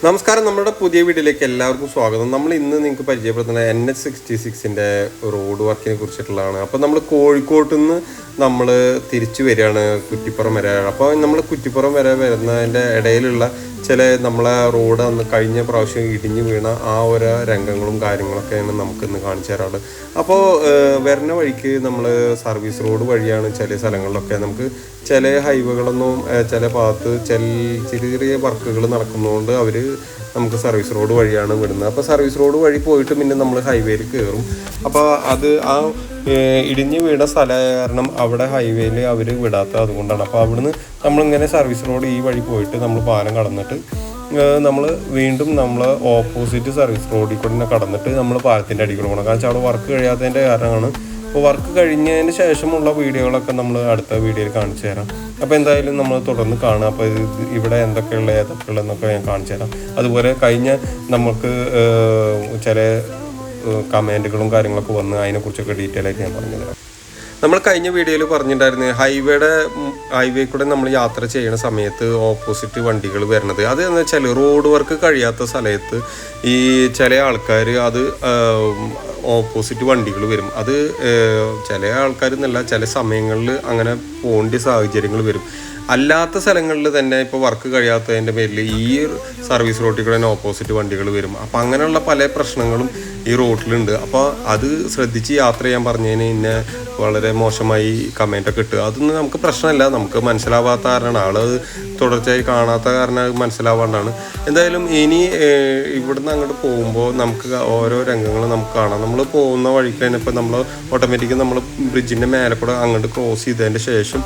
നമസ്കാരം, നമ്മുടെ പുതിയ വീഡിയോയിലേക്ക് എല്ലാവർക്കും സ്വാഗതം. നമ്മൾ ഇന്ന് നിങ്ങൾക്ക് പരിചയപ്പെടുത്തുന്ന NH66 റോഡ് വർക്കിനെ കുറിച്ചിട്ടുള്ളതാണ്. അപ്പോൾ നമ്മൾ കോഴിക്കോട്ട് നിന്ന് നമ്മൾ തിരിച്ചു വരികയാണ് കുറ്റിപ്പുറം വരെ. അപ്പോൾ നമ്മൾ കുറ്റിപ്പുറം വരെ വരുന്നതിൻ്റെ ഇടയിലുള്ള ചില നമ്മളെ റോഡ് അന്ന് കഴിഞ്ഞ പ്രാവശ്യം ഇടിഞ്ഞു വീണ ആ ഓരോ രംഗങ്ങളും കാര്യങ്ങളൊക്കെയാണ് നമുക്കിന്ന് കാണിച്ചു തരാറ്. അപ്പോൾ വരുന്ന വഴിക്ക് നമ്മൾ സർവീസ് റോഡ് വഴിയാണ് ചില സ്ഥലങ്ങളിലൊക്കെ നമുക്ക് ചില ഹൈവേകളൊന്നും ചില ഭാഗത്ത് ചെറിയ ചെറിയ വർക്കുകൾ നടക്കുന്നതുകൊണ്ട് അവർ നമുക്ക് സർവീസ് റോഡ് വഴിയാണ് വിടുന്നത്. അപ്പോൾ സർവീസ് റോഡ് വഴി പോയിട്ട് പിന്നെ നമ്മൾ ഹൈവേയിൽ കയറും. അപ്പോൾ അത് ആ ഇടിഞ്ഞ് വീണ സ്ഥലം കാരണം അവിടെ ഹൈവേയിൽ അവർ വിടാത്ത അതുകൊണ്ടാണ്. അപ്പോൾ അവിടുന്ന് നമ്മളിങ്ങനെ സർവീസ് റോഡ് ഈ വഴി പോയിട്ട് നമ്മൾ പാലം കടന്നിട്ട് നമ്മൾ വീണ്ടും നമ്മൾ ഓപ്പോസിറ്റ് സർവീസ് റോഡിൽ കൂടെ കടന്നിട്ട് നമ്മൾ പാലത്തിൻ്റെ അടിയിൽ പോകണം. കാരണം വെച്ചാൽ അവിടെ വർക്ക് കഴിയാത്തതിൻ്റെ കാരണമാണ്. അപ്പോൾ വർക്ക് കഴിഞ്ഞതിന് ശേഷമുള്ള വീഡിയോകളൊക്കെ നമ്മൾ അടുത്ത വീഡിയോയിൽ കാണിച്ചു തരാം. അപ്പോൾ എന്തായാലും നമ്മൾ തുടർന്ന് കാണാം. അപ്പോൾ ഇവിടെ ഏതൊക്കെയുള്ളതെന്നൊക്കെ ഞാൻ കാണിച്ചു തരാം. അതുപോലെ കഴിഞ്ഞ നമുക്ക് ചില കമൻറ്റുകളും കാര്യങ്ങളൊക്കെ വന്ന് അതിനെക്കുറിച്ചൊക്കെ ഡീറ്റെയിൽ ആയിട്ട് ഞാൻ പറഞ്ഞു തരാം. നമ്മൾ കഴിഞ്ഞ വീഡിയോയിൽ പറഞ്ഞിട്ടുണ്ടായിരുന്നു ഹൈവേ കൂടെ നമ്മൾ യാത്ര ചെയ്യുന്ന സമയത്ത് ഓപ്പോസിറ്റ് വണ്ടികൾ വരുന്നത്. അത് എന്ന് വെച്ചാൽ റോഡ് വർക്ക് കഴിയാത്ത സ്ഥലത്ത് ഈ ചില ആൾക്കാർ അത് ഓപ്പോസിറ്റ് വണ്ടികൾ വരും. അത് ചില ആൾക്കാർ എന്നല്ല, ചില സമയങ്ങളിൽ അങ്ങനെ പോകേണ്ട സാഹചര്യങ്ങൾ വരും. അല്ലാത്ത സ്ഥലങ്ങളിൽ തന്നെ ഇപ്പോൾ വർക്ക് കഴിയാത്തതിൻ്റെ പേരിൽ ഈ സർവീസ് റോഡിൽ കൂടെ തന്നെ ഓപ്പോസിറ്റ് വണ്ടികൾ വരും. അപ്പോൾ അങ്ങനെയുള്ള പല പ്രശ്നങ്ങളും ഈ റോഡിലുണ്ട്. അപ്പോൾ അത് ശ്രദ്ധിച്ച് യാത്ര ചെയ്യാൻ പറഞ്ഞതിന് ഇന്നെ വളരെ മോശമായി കമൻറ്റൊക്കെ ഇട്ട്. അതൊന്നും നമുക്ക് പ്രശ്നമല്ല, നമുക്ക് മനസ്സിലാവാത്ത കാരണമാണ്, ആളത് തുടർച്ചയായി കാണാത്ത കാരണം അത് മനസ്സിലാവാണ്ടാണ്. എന്തായാലും ഇനി ഇവിടുന്ന് അങ്ങോട്ട് പോകുമ്പോൾ നമുക്ക് ഓരോ രംഗങ്ങൾ നമുക്ക് കാണാം. നമ്മൾ പോകുന്ന വഴിക്ക് തന്നെ ഇപ്പോൾ നമ്മൾ ഓട്ടോമാറ്റിക് നമ്മൾ ബ്രിഡ്ജിൻ്റെ മേലെ കൂടെ അങ്ങോട്ട് ക്രോസ് ചെയ്തതിൻ്റെ ശേഷം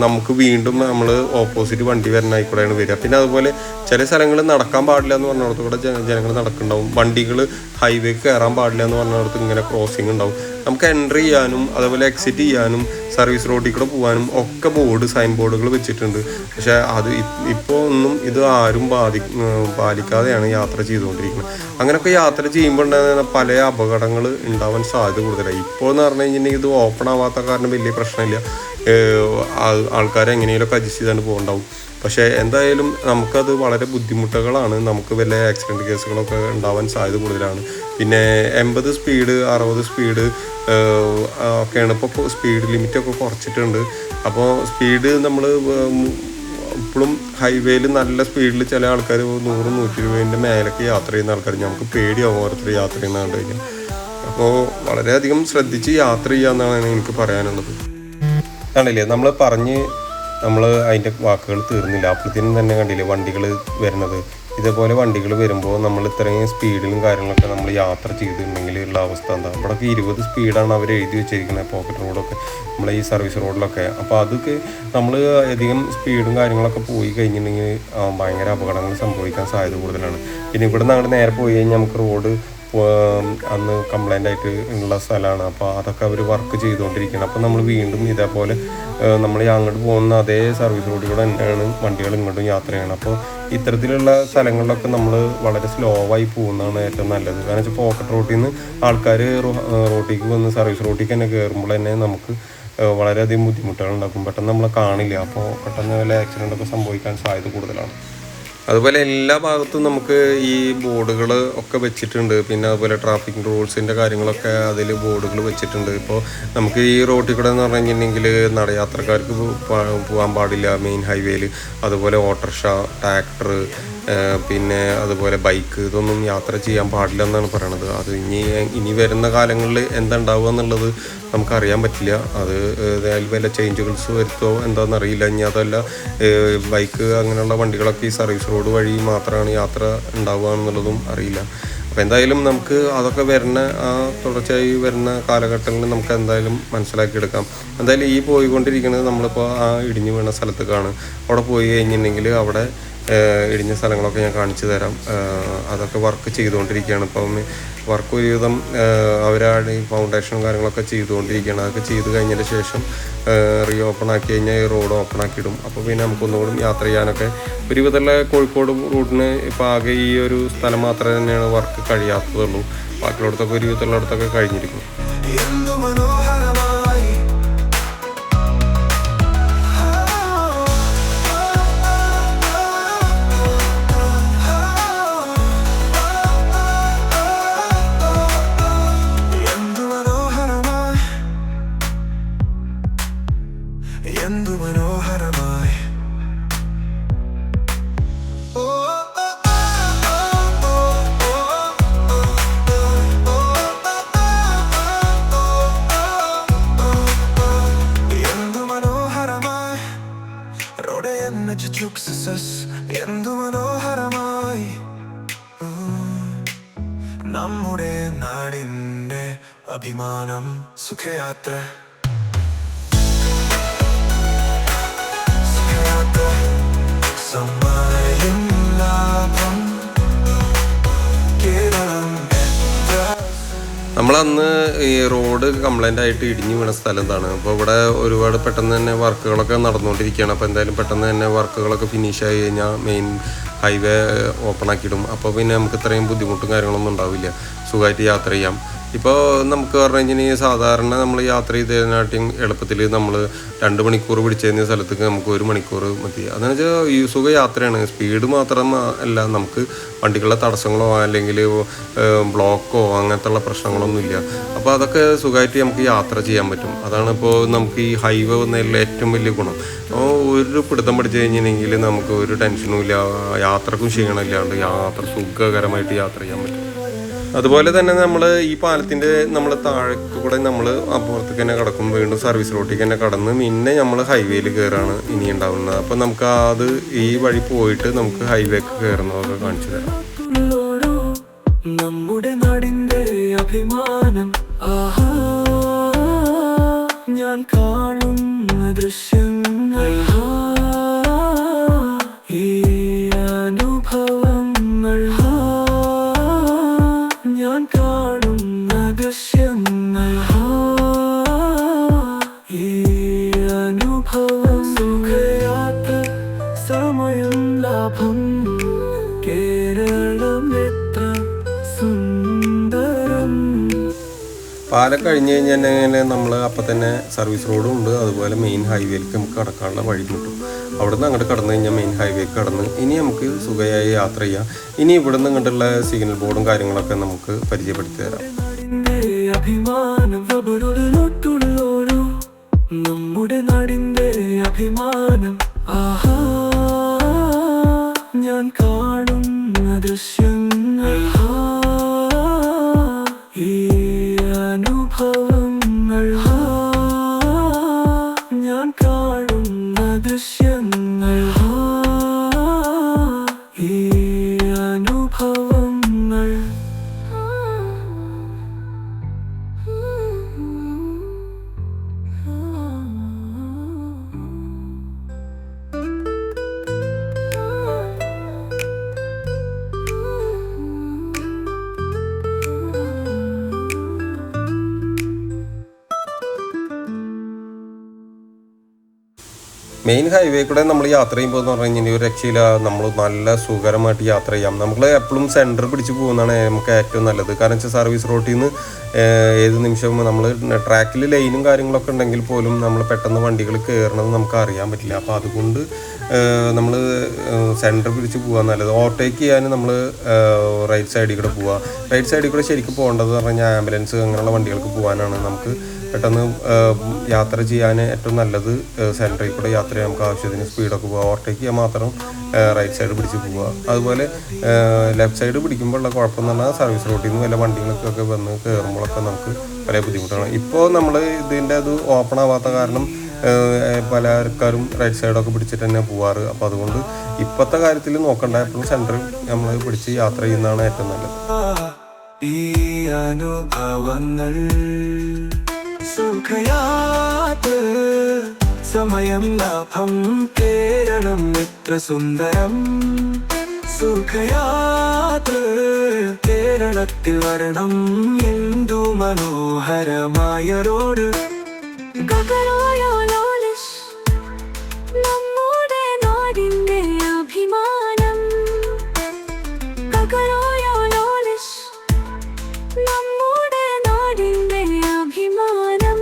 നമുക്ക് വീണ്ടും നമ്മൾ ഓപ്പോസിറ്റ് വണ്ടി വരുന്നതായിക്കൂടെയാണ് വരിക. പിന്നെ അതുപോലെ ചില സ്ഥലങ്ങളിൽ നടക്കാൻ പാടില്ല എന്ന് പറഞ്ഞിടത്ത് കൂടെ ജനങ്ങൾ നടക്കുന്നുണ്ടാവും. വണ്ടികൾ ഹൈവേക്ക് കയറാൻ പാടില്ല എന്ന് പറഞ്ഞിടത്ത് ഇങ്ങനെ ക്രോസിങ് ഉണ്ടാവും. നമുക്ക് എൻട്രി ചെയ്യാനും അതുപോലെ എക്സിറ്റ് ചെയ്യാനും സർവീസ് റോഡിൽ കൂടെ പോകാനും ഒക്കെ സൈൻ ബോർഡുകൾ വെച്ചിട്ടുണ്ട്. പക്ഷേ അത് ഇപ്പോൾ ഒന്നും ഇത് ആരും പാലിക്കാതെയാണ് യാത്ര ചെയ്തുകൊണ്ടിരിക്കുന്നത്. അങ്ങനെയൊക്കെ യാത്ര ചെയ്യുമ്പോൾ ഉണ്ടാകുന്ന പല അപകടങ്ങൾ ഉണ്ടാവാൻ സാധ്യത കൂടുതലായി. ഇപ്പോൾ എന്ന് പറഞ്ഞു കഴിഞ്ഞിട്ടുണ്ടെങ്കിൽ ഇത് ഓപ്പൺ ആവാത്ത കാരണം വലിയ പ്രശ്നമില്ല, ആൾക്കാരെ എങ്ങനെയൊക്കെ അഡ്ജസ്റ്റ് ചെയ്താണ് പോകുന്നുണ്ടാവും. പക്ഷേ എന്തായാലും നമുക്കത് വളരെ ബുദ്ധിമുട്ടുകളാണ്. നമുക്ക് വല്ല ആക്സിഡൻറ്റ് കേസുകളൊക്കെ ഉണ്ടാവാൻ സാധ്യത കൂടുതലാണ്. പിന്നെ 80 സ്പീഡ് 60 സ്പീഡ് ഒക്കെയാണ് ഇപ്പോൾ സ്പീഡ് ലിമിറ്റൊക്കെ കുറച്ചിട്ടുണ്ട്. അപ്പോൾ സ്പീഡ് നമ്മൾ ഇപ്പോഴും ഹൈവേയിൽ നല്ല സ്പീഡിൽ ചില ആൾക്കാർ 100-120 മേലൊക്കെ യാത്ര ചെയ്യുന്ന ആൾക്കാർ നമുക്ക് പേടിയാവും ഓരോരുത്തർ യാത്ര ചെയ്യുന്ന കണ്ടു കഴിഞ്ഞാൽ. അപ്പോൾ വളരെയധികം ശ്രദ്ധിച്ച് യാത്ര ചെയ്യാമെന്നാണ് എനിക്ക് പറയാനുള്ളത്. ആണല്ലേ, നമ്മൾ അതിൻ്റെ വാക്കുകൾ തീർന്നില്ല. അപ്പോഴത്തേനും തന്നെ കണ്ടില്ലേ വണ്ടികൾ വരുന്നത്. ഇതേപോലെ വണ്ടികൾ വരുമ്പോൾ നമ്മൾ ഇത്രയും സ്പീഡിലും കാര്യങ്ങളൊക്കെ നമ്മൾ യാത്ര ചെയ്തിട്ടുണ്ടെങ്കിൽ ഉള്ള അവസ്ഥ എന്താ? ഇവിടെയൊക്കെ 20 സ്പീഡാണ് അവർ എഴുതി വെച്ചിരിക്കുന്നത് പോക്കറ്റ് റോഡൊക്കെ, നമ്മളെ ഈ സർവീസ് റോഡിലൊക്കെ. അപ്പോൾ അതൊക്കെ നമ്മൾ അധികം സ്പീഡും കാര്യങ്ങളൊക്കെ പോയി കഴിഞ്ഞിട്ടുണ്ടെങ്കിൽ ഭയങ്കര അപകടങ്ങൾ സംഭവിക്കാൻ സാധ്യത കൂടുതലാണ്. പിന്നെ ഇവിടെ നിന്ന് അങ്ങോട്ട് നേരെ പോയി കഴിഞ്ഞാൽ നമുക്ക് റോഡ് അന്ന് കംപ്ലൈൻ്റ് ആയിട്ട് ഉള്ള സ്ഥലമാണ്. അപ്പോൾ അതൊക്കെ അവർ വർക്ക് ചെയ്തുകൊണ്ടിരിക്കുകയാണ്. അപ്പോൾ നമ്മൾ വീണ്ടും ഇതേപോലെ നമ്മൾ അങ്ങോട്ട് പോകുന്ന അതേ സർവീസ് റോഡിലൂടെ തന്നെയാണ് വണ്ടികൾ ഇങ്ങോട്ടും യാത്ര ചെയ്യണം. അപ്പോൾ ഇത്തരത്തിലുള്ള സ്ഥലങ്ങളിലൊക്കെ നമ്മൾ വളരെ സ്ലോ ആയി പോകുന്നതാണ് ഏറ്റവും നല്ലത്. കാരണം വെച്ചാൽ പോക്കറ്റ് റോഡിൽ നിന്ന് ആൾക്കാർ റോഡിലേക്ക് വന്ന് സർവീസ് റോഡിലേക്ക് തന്നെ കയറുമ്പോൾ തന്നെ നമുക്ക് വളരെയധികം ബുദ്ധിമുട്ടുകൾ ഉണ്ടാക്കും. പെട്ടെന്ന് നമ്മൾ കാണില്ല. അപ്പോൾ പെട്ടെന്ന് വല്ല ആക്സിഡൻ്റൊക്കെ സംഭവിക്കാൻ സാധ്യത കൂടുതലാണ്. അതുപോലെ എല്ലാ ഭാഗത്തും നമുക്ക് ഈ ബോർഡുകൾ ഒക്കെ വെച്ചിട്ടുണ്ട്. പിന്നെ അതുപോലെ ട്രാഫിക് റൂൾസിൻ്റെ കാര്യങ്ങളൊക്കെ അതിൽ ബോർഡുകൾ വെച്ചിട്ടുണ്ട്. ഇപ്പോൾ നമുക്ക് ഈ റോഡിൽ കൂടെ എന്ന് പറഞ്ഞു കഴിഞ്ഞിട്ടുണ്ടെങ്കിൽ നടയാത്രക്കാർക്ക് പോകാൻ പാടില്ല മെയിൻ ഹൈവേയിൽ. അതുപോലെ ഓട്ടോറിക്ഷ, ട്രാക്ടർ, പിന്നെ അതുപോലെ ബൈക്ക്, ഇതൊന്നും യാത്ര ചെയ്യാൻ പാടില്ല എന്നാണ് പറയണത്. അത് ഇനി വരുന്ന കാലങ്ങളിൽ എന്തുണ്ടാവുക എന്നുള്ളത് നമുക്കറിയാൻ പറ്റില്ല. അത് അതിൽ വല്ല ചേഞ്ചുകൾസ് വരുത്തോ എന്താണെന്നറിയില്ല. ഇനി അതല്ല ബൈക്ക് അങ്ങനെയുള്ള വണ്ടികളൊക്കെ ഈ സർവീസ് റോഡ് വഴി മാത്രമാണ് യാത്ര ഉണ്ടാവുക എന്നുള്ളതും അറിയില്ല. അപ്പോൾ എന്തായാലും നമുക്ക് അതൊക്കെ തുടർച്ചയായി വരുന്ന കാലഘട്ടങ്ങളിൽ നമുക്ക് എന്തായാലും മനസ്സിലാക്കിയെടുക്കാം. എന്തായാലും ഈ പോയിക്കൊണ്ടിരിക്കുന്നത് നമ്മളിപ്പോൾ ആ ഇടിഞ്ഞു വീണ സ്ഥലത്തേക്കാണ്. അവിടെ പോയി കഴിഞ്ഞിട്ടുണ്ടെങ്കിൽ അവിടെ ഇടിഞ്ഞ സ്ഥലങ്ങളൊക്കെ ഞാൻ കാണിച്ചു തരാം. അതൊക്കെ വർക്ക് ചെയ്തുകൊണ്ടിരിക്കുകയാണ്. ഇപ്പം വർക്ക് ഒരുവിധം അവരാണ് ഈ ഫൗണ്ടേഷനും കാര്യങ്ങളൊക്കെ ചെയ്തുകൊണ്ടിരിക്കുകയാണ്. അതൊക്കെ ചെയ്ത് കഴിഞ്ഞതിന് ശേഷം റീ ഓപ്പൺ ആക്കി കഴിഞ്ഞാൽ ഈ റോഡ് ഓപ്പൺ ആക്കിയിടും. അപ്പോൾ പിന്നെ നമുക്കൊന്നുകൂടി യാത്ര ചെയ്യാനൊക്കെ ഒരുവിധമുള്ള കോഴിക്കോട് റൂട്ടിന് ഇപ്പോൾ ആകെ ഈ ഒരു സ്ഥലം മാത്രമേ തന്നെയാണ് വർക്ക് കഴിയാത്തതുള്ളൂ. ബാക്കിയുള്ളടത്തൊക്കെ ഒരുവിധമുള്ളിടത്തൊക്കെ കഴിഞ്ഞിരിക്കും. എന്തു മനോഹരമായി. എന്തു മനോഹരമായി റോഡ് NH6 എന്തു മനോഹരമായി. നമ്മുടെ നാടിന്റെ അഭിമാനം സുഖയാത്ര. സമയം ലാഭം കേരളം. നമ്മളന്ന് ഈ റോഡ് കംപ്ലൈൻ്റ് ആയിട്ട് ഇടിഞ്ഞു വീണ സ്ഥലം എന്താണ്. അപ്പോൾ ഇവിടെ ഒരുപാട് പെട്ടെന്ന് തന്നെ വർക്കുകളൊക്കെ നടന്നുകൊണ്ടിരിക്കുകയാണ്. അപ്പോൾ എന്തായാലും പെട്ടെന്ന് തന്നെ വർക്കുകളൊക്കെ ഫിനിഷ് ആയി കഴിഞ്ഞാൽ മെയിൻ ഹൈവേ ഓപ്പൺ ആക്കിയിടും. അപ്പോൾ പിന്നെ നമുക്ക് ഇത്രയും ബുദ്ധിമുട്ടും കാര്യങ്ങളൊന്നും ഉണ്ടാവില്ല, സുഖമായിട്ട് യാത്ര ചെയ്യാം. ഇപ്പോൾ നമുക്ക് പറഞ്ഞു കഴിഞ്ഞാൽ സാധാരണ നമ്മൾ യാത്ര ചെയ്തതിനാട്ടിയും എളുപ്പത്തിൽ നമ്മൾ 2 മണിക്കൂർ പിടിച്ചതിന് സ്ഥലത്തേക്ക് നമുക്ക് 1 മണിക്കൂർ മതി. അതെന്ന് വെച്ചാൽ ഈ സുഖ യാത്രയാണ്. സ്പീഡ് മാത്രം അല്ല, നമുക്ക് വണ്ടികളുടെ തടസ്സങ്ങളോ അല്ലെങ്കിൽ ബ്ലോക്കോ അങ്ങനത്തെ പ്രശ്നങ്ങളൊന്നുമില്ല. അപ്പോൾ അതൊക്കെ സുഖമായിട്ട് നമുക്ക് യാത്ര ചെയ്യാൻ പറ്റും. അതാണ് ഇപ്പോൾ നമുക്ക് ഈ ഹൈവേ വന്നതിലുള്ള ഏറ്റവും വലിയ ഗുണം. ഒരു പിടുത്തം പിടിച്ച് കഴിഞ്ഞിട്ടുണ്ടെങ്കിൽ നമുക്ക് ഒരു ടെൻഷനും ഇല്ല, യാത്രക്കും ക്ഷീണമില്ലാണ്ട് യാത്ര സുഖകരമായിട്ട് യാത്ര ചെയ്യാൻ പറ്റും. അതുപോലെ തന്നെ നമ്മൾ ഈ പാലത്തിൻ്റെ നമ്മൾ താഴേക്ക് കൂടെ നമ്മൾ അപ്പുറത്തേക്ക് തന്നെ കിടക്കും, വീണ്ടും സർവീസ് റോട്ടിലേക്ക് തന്നെ കടന്ന് പിന്നെ നമ്മൾ ഹൈവേയിൽ കയറാണ് ഇനി ഉണ്ടാവുന്നത്. അപ്പം നമുക്ക് അത് ഈ വഴി പോയിട്ട് നമുക്ക് ഹൈവേക്ക് കയറുന്നതൊക്കെ കാണിച്ചു തരാം. നമ്മുടെ നാടിന്റെ അഭിമാനം ഞാൻ കാണുന്ന ദൃശ്യങ്ങൾ, ഈ അനുഭവങ്ങൾ ഞാൻ കാണുന്ന ദൃശ്യങ്ങൾ, ഈ അനുഭവം സുഖയാത്ര സമയം ലാഭം കേരളം എത്ര സുന്ദരം. പാലം കഴിഞ്ഞ് കഴിഞ്ഞാൽ നമ്മൾ അപ്പം തന്നെ സർവീസ് റോഡും ഉണ്ട്, അതുപോലെ മെയിൻ ഹൈവേയിലേക്ക് നമുക്ക് കടക്കാനുള്ള വഴി കിട്ടും. അവിടെ നിന്ന് അങ്ങോട്ട് കടന്നു കഴിഞ്ഞാൽ മെയിൻ ഹൈവേക്ക് കടന്ന് ഇനി നമുക്ക് സുഖമായി യാത്ര ചെയ്യാം. ഇനി ഇവിടെ നിന്ന് ഇങ്ങോട്ടുള്ള സിഗ്നൽ ബോർഡും കാര്യങ്ങളൊക്കെ നമുക്ക് പരിചയപ്പെടുത്തി തരാം. നമ്മുടെ നാടിന്റെ അഭിമാനം ഞാൻ കാണുന്ന ദൃശ്യങ്ങൾ, ഈ അനുഭവങ്ങൾ ഞാൻ കാണുന്ന ദൃശ്യങ്ങൾ, ഈ അനുഭവങ്ങൾ. മെയിൻ ഹൈവേ കൂടെ നമ്മൾ യാത്ര ചെയ്യുമ്പോൾ എന്ന് പറഞ്ഞു കഴിഞ്ഞാൽ ഒരു രക്ഷയില്ല, നമ്മൾ നല്ല സുഖകരമായിട്ട് യാത്ര ചെയ്യാം. നമ്മൾ എപ്പോഴും സെൻറ്റർ പിടിച്ച് പോകുന്നതാണ് നമുക്ക് ഏറ്റവും നല്ലത്. കാരണം വെച്ചാൽ സർവീസ് റോട്ടിൽ നിന്ന് ഏത് നിമിഷവും നമ്മൾ ട്രാക്കിൽ ലൈനും കാര്യങ്ങളൊക്കെ ഉണ്ടെങ്കിൽ പോലും നമ്മൾ പെട്ടെന്ന് വണ്ടികൾ കയറണമെന്ന് നമുക്ക് അറിയാൻ പറ്റില്ല. അപ്പോൾ അതുകൊണ്ട് നമ്മൾ സെൻറ്റർ പിടിച്ച് പോകാൻ നല്ലത്. ഓവർടേക്ക് ചെയ്യാൻ നമ്മൾ റൈറ്റ് സൈഡിൽ കൂടെ പോവുക. റൈറ്റ് സൈഡിൽ കൂടെ ശരിക്കും പോകേണ്ടത് പറഞ്ഞു കഴിഞ്ഞാൽ ആംബുലൻസ് അങ്ങനെയുള്ള വണ്ടികൾക്ക് പോകാനാണ്. നമുക്ക് പെട്ടെന്ന് യാത്ര ചെയ്യാൻ ഏറ്റവും നല്ലത് സെൻറ്ററിൽ കൂടെ യാത്ര ചെയ്യാൻ നമുക്ക് ആവശ്യത്തിന് സ്പീഡൊക്കെ പോവുക. ഓവർടേക്ക് ചെയ്യാൻ മാത്രം റൈറ്റ് സൈഡ് പിടിച്ച് പോവുക. അതുപോലെ ലെഫ്റ്റ് സൈഡ് പിടിക്കുമ്പോഴുള്ള കുഴപ്പമെന്ന് പറഞ്ഞാൽ സർവീസ് റോട്ടിൽ നിന്ന് വല്ല വണ്ടികൾക്കൊക്കെ വന്ന് കയറുമ്പോഴൊക്കെ നമുക്ക് പല ബുദ്ധിമുട്ടാണ്. ഇപ്പോൾ നമ്മൾ ഇതിൻ്റെ അത് ഓപ്പൺ ആവാത്ത കാരണം പല ആൾക്കാരും റൈറ്റ് സൈഡൊക്കെ പിടിച്ചിട്ട് തന്നെ പോവാറ്. അപ്പോൾ അതുകൊണ്ട് ഇപ്പോഴത്തെ കാര്യത്തിൽ നോക്കണ്ട, എപ്പോഴും സെൻറ്ററിൽ നമ്മൾ പിടിച്ച് യാത്ര ചെയ്യുന്നതാണ് ഏറ്റവും നല്ലത്. ഈ അനുഭവങ്ങൾ സുഖയാത്ര സമയം ലാഭം കേരളം എത്ര സുന്ദരം. സുഖയാത്ര കേരളത്തിൽ വരണം, എന്തു മനോഹരമായ റോഡ്. നമ്മുടെ നാടിന്റെ അഭിമാനം, നമ്മുടെ നാടിന്റെ അഭിമാനം.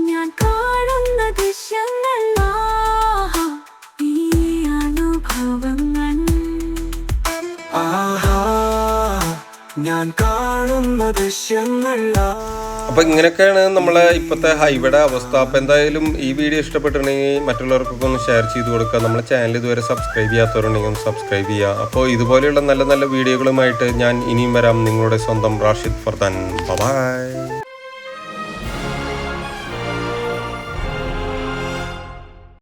ഞാൻ കാണുന്ന ദൃശ്യങ്ങൾ, ഈ അനുഭവങ്ങൾ. ഞാൻ കാണുന്ന ദൃശ്യങ്ങൾ. അപ്പോൾ ഇങ്ങനെയൊക്കെയാണ് നമ്മളെ ഇപ്പോഴത്തെ ഹൈവേയുടെ അവസ്ഥ. അപ്പോൾ എന്തായാലും ഈ വീഡിയോ ഇഷ്ടപ്പെട്ടിട്ടുണ്ടെങ്കിൽ മറ്റുള്ളവർക്കൊക്കെ ഒന്ന് ഷെയർ ചെയ്ത് കൊടുക്കുക. നമ്മളെ ചാനൽ ഇതുവരെ സബ്സ്ക്രൈബ് ചെയ്യാത്തവരുണ്ടെങ്കിൽ ഒന്ന് സബ്സ്ക്രൈബ് ചെയ്യുക. അപ്പോൾ ഇതുപോലെയുള്ള നല്ല നല്ല വീഡിയോകളുമായിട്ട് ഞാൻ ഇനിയും വരാം. നിങ്ങളുടെ സ്വന്തം റാഷിദ് ഫർദാൻ. ബൈ.